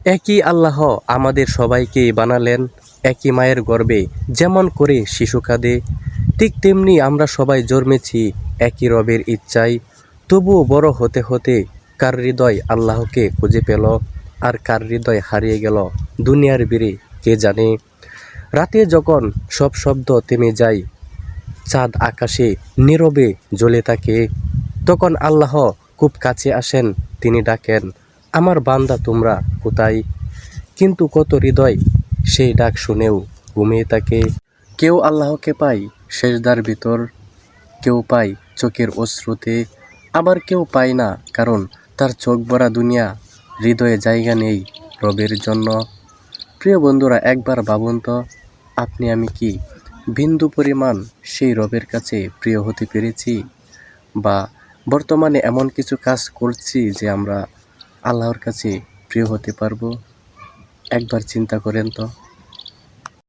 একই আল্লাহ আমাদের সবাইকে বানালেন একই মায়ের গর্ভে। যেমন করে শিশু কাঁদে, ঠিক তেমনি আমরা সবাই জন্মেছি একই রবের ইচ্ছায়। তবুও বড় হতে হতে কার হৃদয় আল্লাহকে খুঁজে পেল, আর কার হৃদয় হারিয়ে গেল দুনিয়ার ভিড়ে কে জানে। রাতে যখন সব শব্দ থেমে যায়, চাঁদ আকাশে নীরবে জ্বলে থাকে, তখন আল্লাহ খুব কাছে আসেন। তিনি ডাকেন, আমার বান্দা তোমরা কোথায়? কিন্তু কত হৃদয় সেই ডাক শুনেও ঘুমিয়ে থাকে। কেউ আল্লাহকে পায় সেজদার ভিতর, কেউ পায় চোখের অশ্রুতে, আবার কেউ পায় না, কারণ তার চোখ ভরা দুনিয়া, হৃদয়ে জায়গা নেই রবের জন্য। প্রিয় বন্ধুরা, একবার ভাবুন তো, আপনি আমি কি বিন্দু পরিমাণ সেই রবের কাছে প্রিয় হতে পেরেছি? বা বর্তমানে এমন কিছু কাজ করছি যে আমরা আল্লাহর কাছে প্রিয় হতে পারবো? একবার চিন্তা করেন তো।